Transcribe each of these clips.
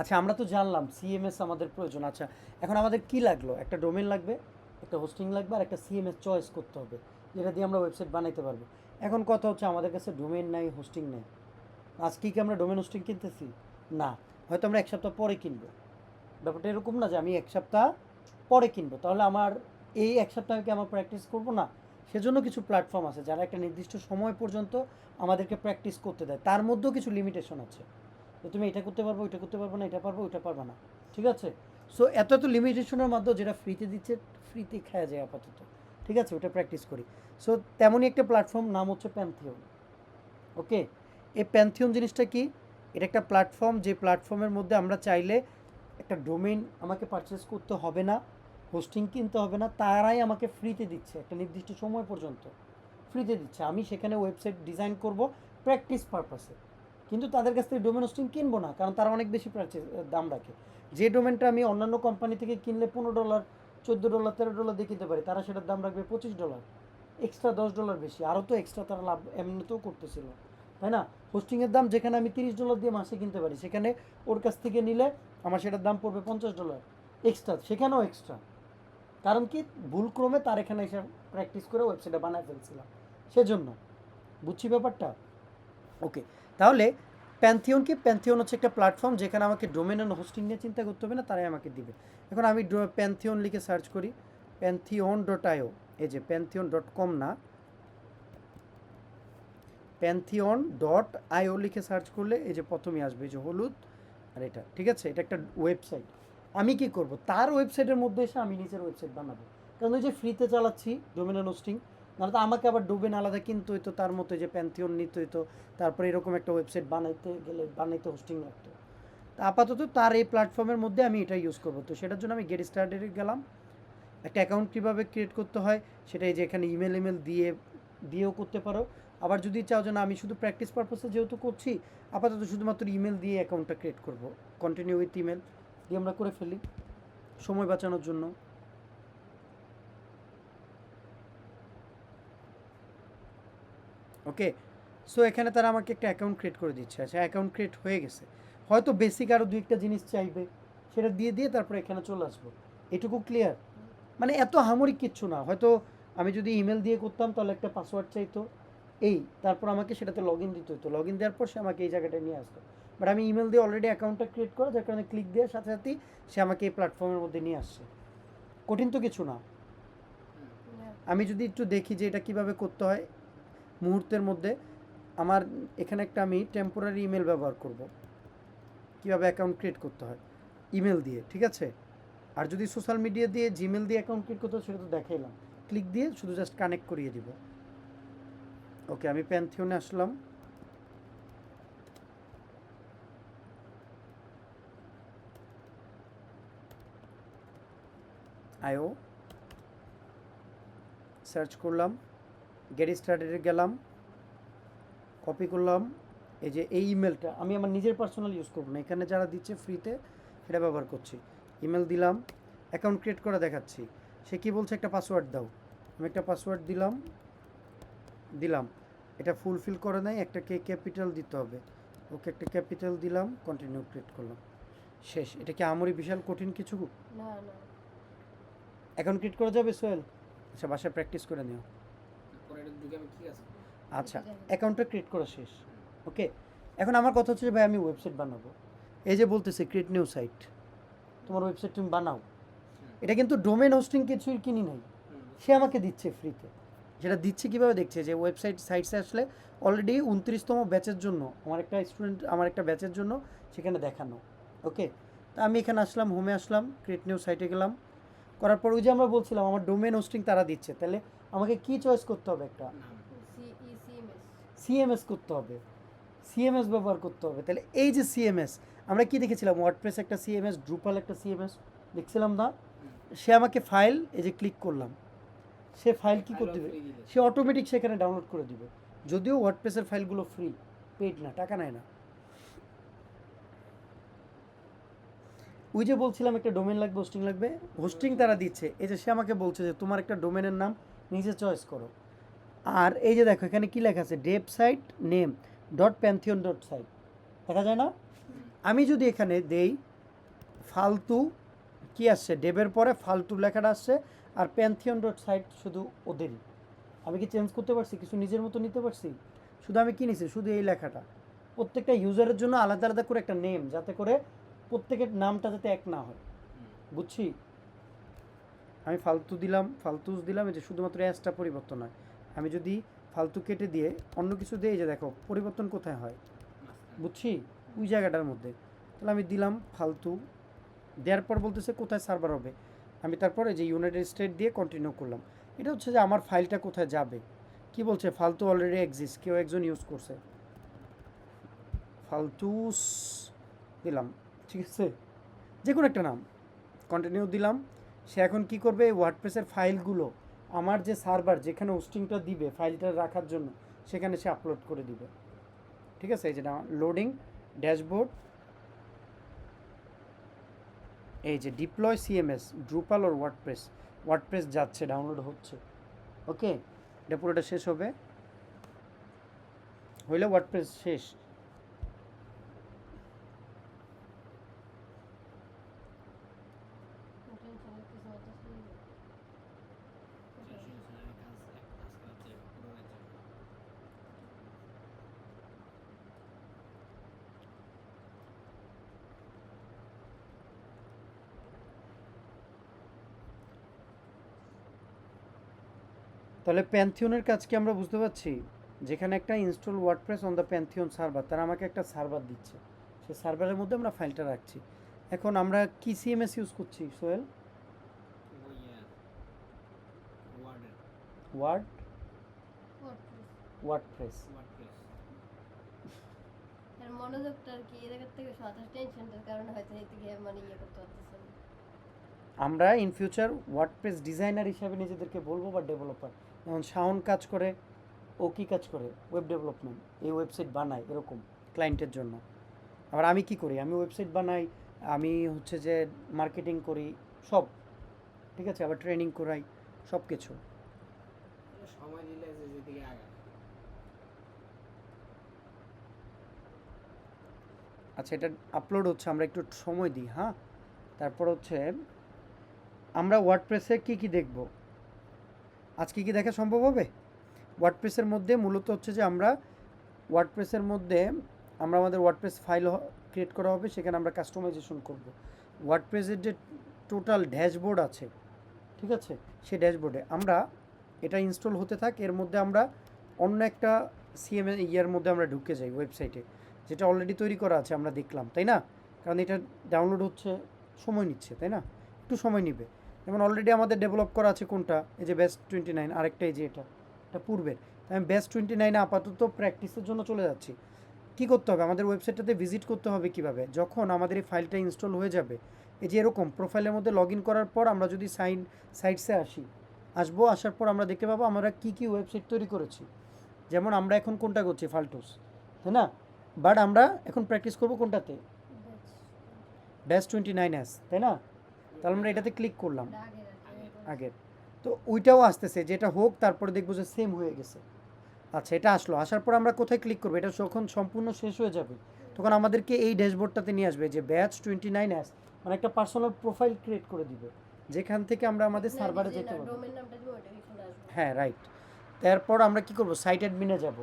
আচ্ছা আমরা তো জানলাম সিএমএস আমাদের প্রয়োজন। আচ্ছা এখন আমাদের কি লাগলো? একটা ডোমেন লাগবে, একটা হোস্টিং লাগবে, আর একটা সিএমএস চয়েস করতে হবে যেটা দিয়ে আমরা ওয়েবসাইট বানাইতে পারবো। এখন কথা হচ্ছে আমাদের কাছে ডোমেন নাই, হোস্টিং নেই। আজকে কি আমরা ডোমেন হোস্টিং কিনতেছি? না, হয়তো আমরা এক সপ্তাহ পরে কিনবো। ব্যাপারটা এরকম না যে আমি এক সপ্তাহ পরে কিনবো, তাহলে আমার এই এক সপ্তাহে কি আমার প্র্যাকটিস করব না? সেজন্য কিছু প্ল্যাটফর্ম আছে যারা একটা নির্দিষ্ট সময় পর্যন্ত আমাদেরকে প্র্যাকটিস করতে দেয়, তার মধ্যেও কিছু লিমিটেশন আছে যে তুমি এটা করতে পারবো, ওইটা করতে পারবো না, এটা পারবো ওইটা পারবো না। ঠিক আছে? সো এত এত লিমিটেশনের মাধ্যমে যেটা ফ্রিতে দিচ্ছে, ফ্রিতে খাওয়া যায় আপাতত। ঠিক আছে, ওটা প্র্যাকটিস করি। সো তেমনই একটা প্ল্যাটফর্ম, নাম হচ্ছে প্যান্থিয়ন। ওকে, এই প্যান্থিয়ন জিনিসটা কি? এটা একটা প্ল্যাটফর্ম, যে প্ল্যাটফর্মের মধ্যে আমরা চাইলে একটা ডোমেইন আমাকে পারচেস করতে হবে না, হোস্টিং কিনতে হবে না, তারাই আমাকে ফ্রিতে দিচ্ছে একটা নির্দিষ্ট সময় পর্যন্ত। ফ্রিতে দিচ্ছে, আমি সেখানে ওয়েবসাইট ডিজাইন করব প্র্যাকটিস পারপাসে। কিন্তু তাদের কাছ থেকে ডোমেন হোস্টিং কিনবো না, কারণ তারা অনেক বেশি দাম রাখে। যে ডোমেনটা আমি অন্যান্য কোম্পানি থেকে কিনলে $15, $14, $13 দিয়ে কিনতে পারি, তারা সেটার দাম রাখবে $25, এক্সট্রা $10 বেশি। আরও তো এক্সট্রা তারা লাভ এমনিতেও করতেছিল, তাই না? হোস্টিংয়ের দাম যেখানে আমি $30 দিয়ে মাসে কিনতে পারি, সেখানে ওর কাছ থেকে নিলে আমার সেটার দাম পড়বে $50 এক্সট্রা, সেখানেও এক্সট্রা। কারণ কি, ভুলক্রমে তার এখানে এসে প্র্যাকটিস করে ওয়েবসাইটটা বানায় ফেলছিলাম, সেজন্য। বুঝছি ব্যাপারটা? ওকে, তাহলে প্যান্থিয়ন কি? প্যান্থিয়ন হচ্ছে একটা প্ল্যাটফর্ম যেখানে আমাকে ডোমেন এন্ড হোস্টিং নিয়ে চিন্তা করতে হবে না, তারাই আমাকে দিবে। এখন আমি প্যান্থিয়ন লিখে সার্চ করি, pantheon.io। এই যে pantheon.com না, pantheon.io লিখে সার্চ করলে এই যে প্রথমেই আসবে, এই যে হলুদ আর এটা। ঠিক আছে, এটা একটা ওয়েবসাইট। আমি কি করব, তার ওয়েবসাইটের মধ্যে এসে আমি নিজের ওয়েবসাইট বানাবো। কারণ ওই যে ফ্রিতে চালাচ্ছি ডোমেন এন্ড হোস্টিং, নাহলে তো আমাকে আবার ডোমেন আলাদা কিনতে হইতো, তার মতো যে প্যান্থিয়ন নিতে হইতো, তারপরে এরকম একটা ওয়েবসাইট বানাইতে গেলে বানাইতে হোস্টিং লাগতো। তা আপাতত তার এই প্ল্যাটফর্মের মধ্যে আমি এটা ইউজ করবো। তো সেটার জন্য আমি গেট স্টার্টেডে গেলাম। একটা অ্যাকাউন্ট কীভাবে ক্রিয়েট করতে হয় সেটাই, যে এখানে ইমেল দিয়েও করতে পারো। আবার যদি চাও যে না আমি শুধু প্র্যাকটিস পারপাসে যেহেতু করছি, আপাতত শুধুমাত্র ইমেল দিয়ে অ্যাকাউন্টটা ক্রিয়েট করব, কন্টিনিউ উইথ ইমেল দিয়ে আমরা করে ফেলি সময় বাঁচানোর জন্য। ওকে, সো এখানে তারা আমাকে একটা অ্যাকাউন্ট ক্রিয়েট করে দিচ্ছে। আচ্ছা, অ্যাকাউন্ট ক্রিয়েট হয়ে গেছে, হয়তো বেসিক আরও দু একটা জিনিস চাইবে, সেটা দিয়ে দিয়ে তারপরে এখানে চলে আসবো। এটুকু ক্লিয়ার? মানে এত হামরিক কিচ্ছু না। হয়তো আমি যদি ইমেল দিয়ে করতাম তাহলে একটা পাসওয়ার্ড চাইতো, এই তারপর আমাকে সেটাতে লগ ইন দিতে হতো, লগ ইন দেওয়ার পর সে আমাকে এই জায়গাটায় নিয়ে আসতো। বাট আমি ইমেল দিয়ে অলরেডি অ্যাকাউন্টটা ক্রিয়েট করা, যার কারণে ক্লিক দেওয়ার সাথে সাথেই সে আমাকে এই প্ল্যাটফর্মের মধ্যে নিয়ে আসছে। কঠিন তো কিছু না। আমি যদি একটু দেখি যে এটা কিভাবে করতে হয় মুহূর্তের মধ্যে, আমার এখানে একটা আমি টেম্পোরারি ইমেল ব্যবহার করব, কীভাবে অ্যাকাউন্ট ক্রিয়েট করতে হয় ইমেল দিয়ে। ঠিক আছে, আর যদি সোশ্যাল মিডিয়া দিয়ে জিমেল দিয়ে অ্যাকাউন্ট ক্রিয়েট করতে হয় সেটা তো দেখাইলাম, ক্লিক দিয়ে শুধু জাস্ট কানেক্ট করিয়ে দিব। ওকে, আমি প্যান্থিয়নে আসলাম। আইও সার্চ করলাম, গেট স্টার্টেডে গেলাম, কপি করলাম। এই যে এই ইমেলটা আমি আমার নিজের পার্সোনাল ইউজ করবো না, এখানে যারা দিচ্ছে ফ্রিতে সেটা ব্যবহার করছি। ইমেল দিলাম, অ্যাকাউন্ট ক্রিয়েট করে দেখাচ্ছি। সে কি বলছে, একটা পাসওয়ার্ড দাও। আমি একটা পাসওয়ার্ড দিলাম। এটা ফুলফিল করে নাই, একটা ক্যাপিটাল দিতে হবে। ওকে, একটা ক্যাপিটাল দিলাম, কন্টিনিউ ক্রিয়েট করলাম, শেষ। এটা কি আমরি বিশাল কঠিন কিছু? না না, অ্যাকাউন্ট ক্রিয়েট করা যাবে সোহেল? আচ্ছা, বাসায় প্র্যাকটিস করে নিও। পরে এটা ঢুকে আমি কি আছে? আচ্ছা, অ্যাকাউন্টটা ক্রিয়েট করা শেষ। ওকে, এখন আমার কথা হচ্ছে যে ভাই আমি ওয়েবসাইট বানাবো। এই যে বলতেছে ক্রিয়েট নিউ সাইট, তোমার ওয়েবসাইট তুমি বানাও। এটা কিন্তু ডোমেন হোস্টিং কিছুই কিনি নাই, সে আমাকে দিচ্ছে ফ্রিতে। যেটা দিচ্ছে কীভাবে দেখছে, যে ওয়েবসাইট সাইটসে আসলে অলরেডি 29তম ব্যাচের জন্য আমার একটা ব্যাচের জন্য সেখানে দেখানো। ওকে, তা আমি এখানে আসলাম, হোমে আসলাম, ক্রিয়েট নিউ সাইটে গেলাম। করার পর ওই যে আমরা বলছিলাম আমার ডোমেন হোস্টিং তারা দিচ্ছে, তাহলে আমাকে কি চয়েস করতে হবে? একটা সিএমএস করতে হবে, সিএমএস ব্যবহার করতে হবে। তাহলে এই যে সিএমএস, আমরা কি দেখেছিলাম, ওয়ার্ডপ্রেস একটা সিএমএস, ড্রুপাল একটা সিএমএস দেখছিলাম না? সে আমাকে ফাইল, এই যে ক্লিক করলাম, সে ফাইল কি করে দিবে, সে অটোমেটিক সেখানে ডাউনলোড করে দিবে। যদিও ওয়ার্ডপ্রেসের ফাইলগুলো ফ্রি, পেইড না, টাকা নেয় না। ওই যে বলছিলাম একটা ডোমেন লাগবে, হোস্টিং লাগবে, হোস্টিং তারা দিচ্ছে। এই যে সে আমাকে বলছে যে তোমার একটা ডোমেনের নাম নিজে চয়েস করো। আর এই যে দেখো এখানে কি লেখা আছে, deep site name dot pantheon dot site, দেখা যায় না? আমি যদি এখানে দেই ফালতু কি আসছে, ডেবের পরে ফালতু লেখাটা আসছে, আর প্যান্থিয়ন ডট সাইট শুধু ওদেরই। আমি কি চেঞ্জ করতে পারছি, কিছু নিজের মতো নিতে পারছি? শুধু আমি কি নিছি, শুধু এই লেখাটা। প্রত্যেকটা ইউজারের জন্য আলাদা আলাদা করে একটা নেম, যাতে করে প্রত্যেকের নামটা যাতে এক না হয়, বুঝছি? আমি ফালতু দিলাম, ফালতুস দিলাম, এই যে শুধুমাত্র অ্যাসটা পরিবর্তন হয়। আমি যদি ফালতু কেটে দিয়ে অন্য কিছু দিয়ে, এই যে দেখো পরিবর্তন কোথায় হয়, বুঝছি? ওই জায়গাটার মধ্যে। তাহলে আমি দিলাম ফালতু, দেওয়ার পর বলতেছে কোথায় সার্ভার হবে। আমি তারপরে যে ইউনাইটেড স্টেট দিয়ে কন্টিনিউ করলাম। এটা হচ্ছে যে আমার ফাইলটা কোথায় যাবে। কি বলছে, ফালতু অলরেডি এক্সিস্ট, কেউ একজন ইউজ করছে, ফালতুস দিলাম, ঠিক আছে, যে কোনো একটা নাম, কন্টিনিউ দিলাম। সে এখন কি করবে, ওয়ার্ডপ্রেসের ফাইলগুলো আমার যে সার্ভার যেখানে হোস্টিংটা দিবে ফাইলটা রাখার জন্য, সেখানে সে আপলোড করে দিবে। ঠিক আছে, এই যে লোডিং ড্যাশবোর্ড, এই যে ডিপ্লয় সিএমএস ড্রুপাল ওর ওয়ার্ডপ্রেস যাচ্ছে, ডাউনলোড হচ্ছে। ওকে, এটা পুরোটা শেষ হবে, হইলে ওয়ার্ডপ্রেস শেষ। তাহলে প্যান্থিয়নের কাজ কি আমরা বুঝতে পারছি? যেখানে একটা install WordPress on the Pantheon server, তারা আমাকে একটা সার্ভার দিচ্ছে, সেই সার্ভারের মধ্যে আমরা ফাইলটা রাখছি। এখন আমরা কি সিএমএস ইউজ করছি সোহেল? Word WordPress. এর মনোযোগটা আর কি এই জায়গা থেকে সাথে টেনশনটার কারণে হয়তো এই থেকে মানে ইয়ে করতে পারতেছেন। আমরা ইন ফিউচার ওয়ার্ডপ্রেস ডিজাইনার হিসাবে নিজেদেরকে বলবো, বা ডেভেলপার। যেমন শাওন কাজ করে, ও কি কাজ করে, ওয়েব ডেভেলপমেন্ট, এই ওয়েবসাইট বানায় এরকম ক্লায়েন্টের জন্য। আবার আমি কি করি, আমি ওয়েবসাইট বানাই, আমি হচ্ছে যে মার্কেটিং করি, সব ঠিক আছে, আবার ট্রেনিং করাই, সব কিছু। সময় দিলে যে যেদিকে আগায়। আচ্ছা, এটা আপলোড হচ্ছে, আমরা একটু সময় দিই। হ্যাঁ, তারপর হচ্ছে আমরা ওয়ার্ডপ্রেসে কি কি দেখব আজকে, কি দেখা সম্ভব হবে? ওয়ার্ডপ্রেসের মধ্যে মূলত হচ্ছে যে আমরা আমাদের ওয়ার্ডপ্রেস ফাইল ক্রিয়েট করা হবে, সেখানে আমরা কাস্টমাইজেশন করব। ওয়ার্ডপ্রেসের যে টোটাল ড্যাশবোর্ড আছে, ঠিক আছে, সেই ড্যাশবোর্ডে আমরা এটা ইনস্টল হতে থাক, এর মধ্যে আমরা অন্য একটা সিএমএ ইয়ার মধ্যে আমরা ঢুকে যাই, ওয়েবসাইটে যেটা অলরেডি তৈরি করা আছে, আমরা দেখলাম, তাই না? কারণ এটা ডাউনলোড হচ্ছে, সময় নিচ্ছে, তাই না? একটু সময় নিবে। যেমন অলরেডি আমাদের ডেভেলপ করা আছে কোনটা, এই যে বেস্ট 29, আরেকটা এই যে এটা পূর্বের। তাই আমি বেস্ট 29 আপাতত প্র্যাকটিসের জন্য চলে যাচ্ছি। কি করতে হবে, আমাদের ওয়েবসাইটটাতে ভিজিট করতে হবে কিভাবে, যখন আমাদের এই ফাইলটা ইনস্টল হয়ে যাবে, এই যে এরকম প্রোফাইলের মধ্যে লগ ইন করার পর আমরা যদি সাইটসে আসার পর আমরা দেখতে পাবো আমরা কি কি ওয়েবসাইট তৈরি করেছি। যেমন আমরা এখন কোনটা করছি, ফালটুস, তাই না? বাট আমরা এখন প্র্যাকটিস করবো কোনটাতে, বেস্ট 29s, তাই না? তাহলে আমরা এটাতে ক্লিক করলাম আগের, তো ওইটাও আসতেছে, যেটা হোক, তারপরে দেখবো যে সেম হয়ে গেছে। আচ্ছা, এটা আসার পর আমরা কোথায় ক্লিক করবো, এটা যখন সম্পূর্ণ শেষ হয়ে যাবে তখন আমাদেরকে এই ড্যাশবোর্ডটাতে নিয়ে আসবে, যে ব্যাচ 29s, মানে একটা পার্সোনাল প্রোফাইল ক্রিয়েট করে দিবে, যেখান থেকে আমরা আমাদের সার্ভারে যেতে পারবো। ডোমেইন নামটা দিব ওটা এখানে আসবে। হ্যাঁ, রাইট। তারপর আমরা কি করব, সাইট অ্যাডমিনে যাব,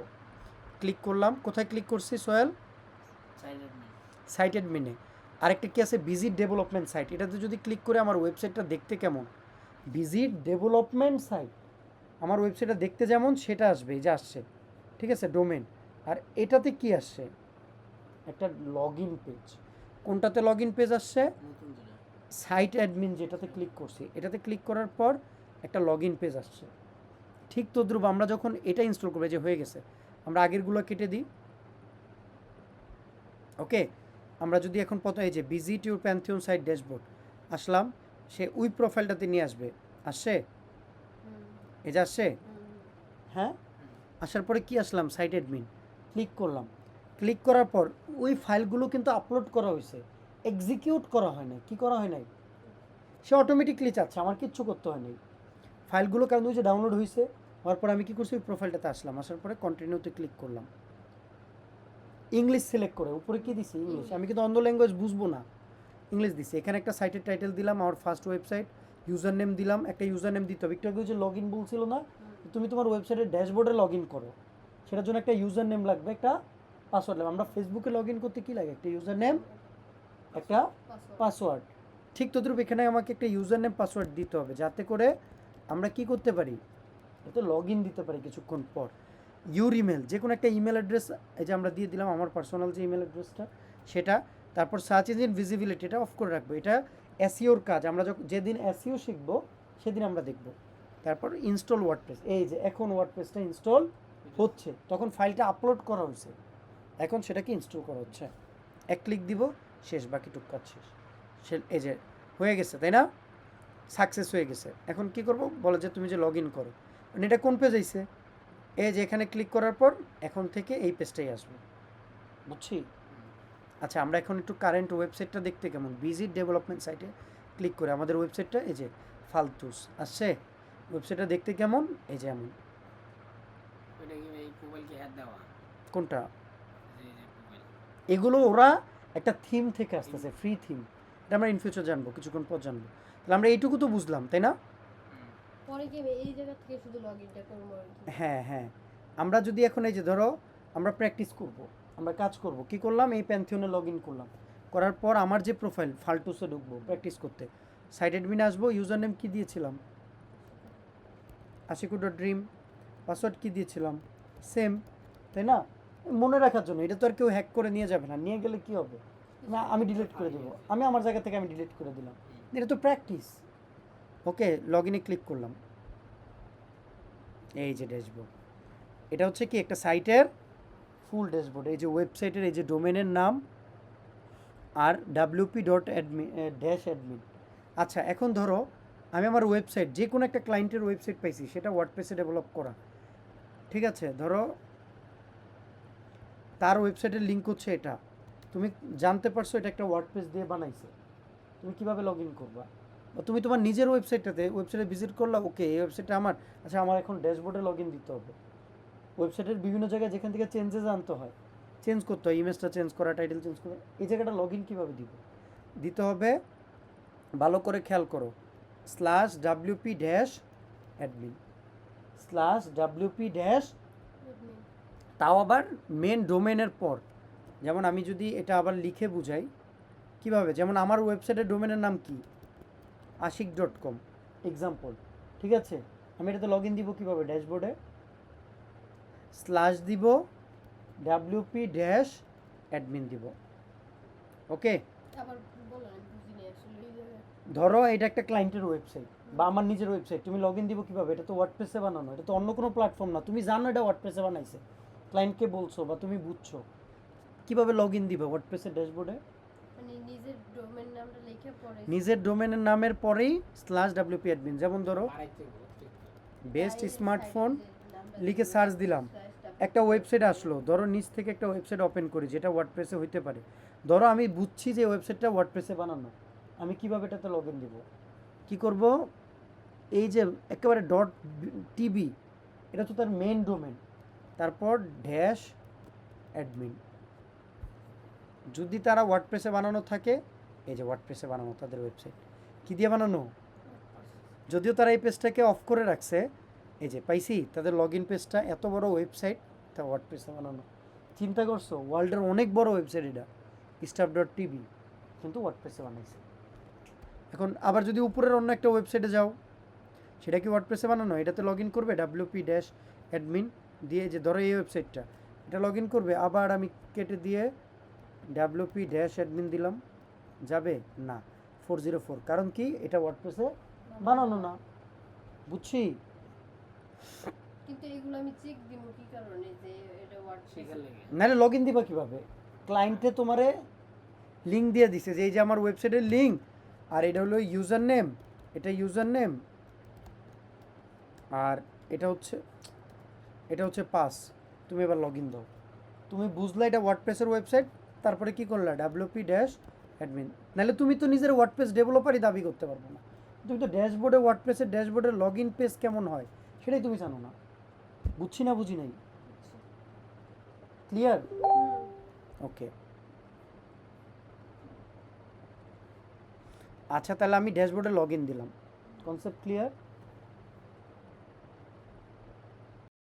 ক্লিক করলাম, কোথায় ক্লিক করছি সোহেল? সাইট অ্যাডমিনে। আরেকটা কি আছে, ভিজিট ডেভেলপমেন্ট সাইট, এটাতে যদি ক্লিক করে আমার ওয়েবসাইটটা দেখতে কেমন, ভিজিট ডেভেলপমেন্ট সাইট, আমার ওয়েবসাইটটা দেখতে যেমন সেটা আসবে, এই যে আসছে, ঠিক আছে, ডোমেন। আর এটাতে কি আসছে, একটা লগ ইন পেজ। কোনটাতে লগ ইন পেজ আসছে? সাইট অ্যাডমিন, যেটাতে ক্লিক করছি, এটাতে ক্লিক করার পর একটা লগ ইন পেজ আসছে। ঠিক তদ্রুপ আমরা যখন এটা ইনস্টল করবো, যে হয়ে গেছে, আমরা আগেরগুলো কেটে দিই। ওকে, আমরা যদি এখন প্রথমে এই যে visit your Pantheon site dashboard আসলাম, সে ওই প্রোফাইলটাতে নিয়ে আসছে, এই যে আসছে। হ্যাঁ, আসার পরে কি আসলাম, সাইট অ্যাডমিন, ক্লিক করলাম। ক্লিক করার পর ওই ফাইলগুলো কিন্তু আপলোড করা হয়েছে, এক্সিকিউট করা হয় নাই। কি করা হয় নাই? সে অটোমেটিকলি চাচ্ছে, আমার কিচ্ছু করতে হয় নাই। ফাইলগুলো কারণ ওই যে ডাউনলোড হয়েছে, হওয়ার পর আমি কী করছি, ওই প্রোফাইলটাতে আসার পরে কন্টিনিউতে ক্লিক করলাম। ইংলিশ সিলেক্ট করে উপরে কি দিছি ইংলিশ, আমি কিন্তু অন্য ল্যাঙ্গুয়েজ বুঝবো না, ইংলিশ দিছি। এখানে একটা সাইটের টাইটেল দিলাম, আমার ফার্স্ট ওয়েবসাইট, ইউজার নেম দিলাম, একটা ইউজার নেম দিতে হবে। একটু আগে যে লগ ইন বলছিল না, তুমি তোমার ওয়েবসাইটের ড্যাশবোর্ডে লগ ইন করো, সেটার জন্য একটা ইউজার নেম লাগবে, একটা পাসওয়ার্ড লাগবে। আমরা ফেসবুকে লগ ইন করতে কী লাগে, একটা ইউজার নেম, একটা পাসওয়ার্ড। ঠিক তদ্রুপ এখানে আমাকে একটা ইউজার নেম পাসওয়ার্ড দিতে হবে, যাতে করে আমরা কি করতে পারি, এতে লগ ইন দিতে পারি কিছুক্ষণ পর। ইউর ইমেল, যে কোনো একটা ইমেল অ্যাড্রেস এই যে আমরা দিয়ে দিলাম, আমার পার্সোনাল যে ইমেল অ্যাড্রেসটা সেটা। তারপর সার্চ ইঞ্জিন ভিজিবিলিটি এটা অফ করে রাখবো, এটা এসইওর কাজ, আমরা যখন যেদিন এসইও শিখবো সেদিন আমরা দেখব। তারপর ইনস্টল ওয়ার্ডপ্রেস, এই যে এখন ওয়ার্ডপ্রেসটা ইনস্টল হচ্ছে, তখন ফাইলটা আপলোড করা হয়েছে, এখন সেটাকে ইনস্টল করা হচ্ছে। এক ক্লিক দিব, শেষ, বাকিটুক কাজ শেষ। এই যে হয়ে গেছে, তাই না, সাকসেস হয়ে গেছে। এখন কি করব, বলে যে তুমি যে লগ ইন করো, মানে এটা কোন পেজ আইছে, এই যে এখানে ক্লিক করার পর এখন থেকে এই পেজটাই আসবে, বুঝছি। আচ্ছা, আমরা এখন একটু কারেন্ট ওয়েবসাইটটা দেখতে কেমন, ভিজিট ডেভেলপমেন্ট সাইটে ক্লিক করে আমাদের ওয়েবসাইটটা এই যে ফালতুস আসছে, ওয়েবসাইটটা দেখতে কেমন, এই যে এমন। ওইটা কি এই প্রোফাইল কি হ্যাড দেওয়া? কোনটা, এই যে প্রোফাইল, এগুলো ওরা একটা থিম থেকে আসতেছে, ফ্রি থিম, এটা আমরা ইন ফিউচার জানবো, কিছুক্ষণ পর জানবো। তাহলে আমরা এইটুকু তো বুঝলাম, তাই না? পরে কি আমি এই জায়গা থেকে শুধু লগ ইনটা করবো আর কি? হ্যাঁ হ্যাঁ, আমরা যদি এখন এই যে ধরো আমরা প্র্যাকটিস করব, আমরা কাজ করব, কি করলাম, এই প্যান্থিয়নে লগ ইন করলাম, করার পর আমার যে প্রোফাইল ফালটুসে ঢুকবো প্র্যাকটিস করতে, সাইট অ্যাডমিনে আসবো, ইউজার নেম কী দিয়েছিলাম, aashiku.dream, পাসওয়ার্ড কী দিয়েছিলাম, সেম, তাই না, মনে রাখার জন্য। এটা তো আর কেউ হ্যাক করে নিয়ে যাবে না, নিয়ে গেলে কি হবে, না আমি ডিলিট করে দেবো, আমি আমার জায়গা থেকে আমি ডিলিট করে দিলাম, এটা তো প্র্যাকটিস। ওকে, লগ ইনে ক্লিক করলাম, এই যে ড্যাশবোর্ড, এটা হচ্ছে কি একটা সাইটের ফুল ড্যাশবোর্ড, এই যে ওয়েবসাইটের এই যে ডোমেনের নাম আর wp.admin-admin। আচ্ছা, এখন ধরো আমি আমার ওয়েবসাইট, যে কোনো একটা ক্লায়েন্টের ওয়েবসাইট পাইছি, সেটা ওয়ার্ডপ্রেসে ডেভেলপ করা, ঠিক আছে, ধরো তার ওয়েবসাইটের লিঙ্ক হচ্ছে এটা, তুমি জানতে পারছো এটা একটা ওয়ার্ডপ্রেস দিয়ে বানাইছে, তুমি কিভাবে লগ ইন করবা, বা তুমি তোমার নিজের ওয়েবসাইটটাতে ওয়েবসাইটে ভিজিট করলা, ওকে এই ওয়েবসাইটটা আমার, আচ্ছা আমার এখন ড্যাশবোর্ডে লগ ইন দিতে হবে, ওয়েবসাইটের বিভিন্ন জায়গায় যেখান থেকে চেঞ্জেস আনতে হয়, চেঞ্জ করতে হয়, ইমেজটা চেঞ্জ করা, টাইটেল চেঞ্জ করা, এই জায়গাটা লগ ইন কীভাবে দিব, দিতে হবে, ভালো করে খেয়াল করো, /wp-admin, /wp- তাও আবার মেন ডোমেনের পর। যেমন আমি যদি এটা আবার লিখে বুঝাই কিভাবে, যেমন আমার ওয়েবসাইটের ডোমেনের নাম কি, ashik.com এক্সাম্পল, ঠিক আছে, আমি এটাতে লগ ইন দিব কীভাবে, ড্যাশবোর্ডে / দিব wp-admin দিব, ওকে। আবার বলেন, আমি বুঝিনি আসলে এই জায়গায়। ধরো এটা একটা ক্লায়েন্টের ওয়েবসাইট বা আমার নিজের ওয়েবসাইট, তুমি লগ ইন দিব কীভাবে, এটা তো ওয়ার্ডপ্রেসে বানানো, এটা তো অন্য কোনো প্ল্যাটফর্ম না, তুমি জানো এটা ওয়ার্ডপ্রেসে বানাইছে, ক্লায়েন্টকে বলছো বা তুমি বুঝছো, কীভাবে লগ ইন দিবে ওয়ার্ডপ্রেসের ড্যাশবোর্ডে, মানে নিজের ডোমেন নামটা লিখে পরে নিজের ডোমেনের নামের পরেই /wp-admin, যেমন ধরো আরেকটু বেস্ট স্মার্টফোন লিখে সার্চ দিলাম, একটা ওয়েবসাইট আসলো, ধরো নিচ থেকে একটা ওয়েবসাইট ওপেন করি যেটা ওয়ার্ডপ্রেসে হইতে পারে, ধরো আমি বুঝছি যে ওয়েবসাইটটা ওয়ার্ডপ্রেসে বানানো, আমি কীভাবে এটাতে লগ ইন দিব, কী করব, এই যে একেবারে .tb, এটা তো তার মেন ডোমেন, তারপর -admin, যদি তারা ওয়ার্ডপ্রেসে বানানো থাকে, এই যে ওয়ার্ডপ্রেসে বানানো তাদের ওয়েবসাইট, কী দিয়ে বানানো, যদিও তারা এই পেজটাকে অফ করে রাখছে, এই যে পাইছি তাদের লগ ইন পেজটা, এত বড় ওয়েবসাইট তা ওয়ার্ডপ্রেসে বানানো, চিন্তা করছো, ওয়ার্ল্ডের অনেক বড় ওয়েবসাইট এটা staff.tv, কিন্তু ওয়ার্ডপ্রেসে বানাইছে। এখন আবার যদি উপরের অন্য একটা ওয়েবসাইটে যাও, সেটা কি ওয়ার্ডপ্রেসে বানানো, এটাতে লগ ইন করবে wp-admin দিয়ে, যে ধরো এই ওয়েবসাইটটা, এটা লগ ইন করবে, আবার আমি কেটে দিয়ে wp-admin দিলাম, যাবে না, 404, কারণ কি এটা ওয়ার্ডপ্রেসে বানানো না, বুঝছি। কিন্তু এগুলো আমি চেক দিব কি কারণে যে এটা ওয়ার্ডপ্রেস শেখার লেগে নাহলে লগ ইন দিবা কীভাবে, ক্লায়েন্টে তোমারে লিঙ্ক দিয়ে দিছে যে এই যে আমার ওয়েবসাইটের লিঙ্ক, আর এটা হলো ইউজার নেম, এটা ইউজার নেম, আর এটা হচ্ছে পাস, তুমি এবার লগ ইন দাও, তুমি বুঝলা এটা ওয়ার্ডপ্রেসের ওয়েবসাইট, তারপরে কি করলা, wp-admin, নাহলে তুমি তো নিজের ওয়ার্ডপ্রেস ডেভেলপারই দাবি করতে পারবে না, তুমি তো ড্যাশবোর্ডে ওয়ার্ডপ্রেসের ড্যাশবোর্ডের লগ ইন পেজ কেমন হয় সেটাই তুমি জানো না, বুঝছি না বুঝি নাই, ক্লিয়ার। ওকে, আচ্ছা তাহলে আমি ড্যাশবোর্ডে লগ ইন দিলাম। Concept clear?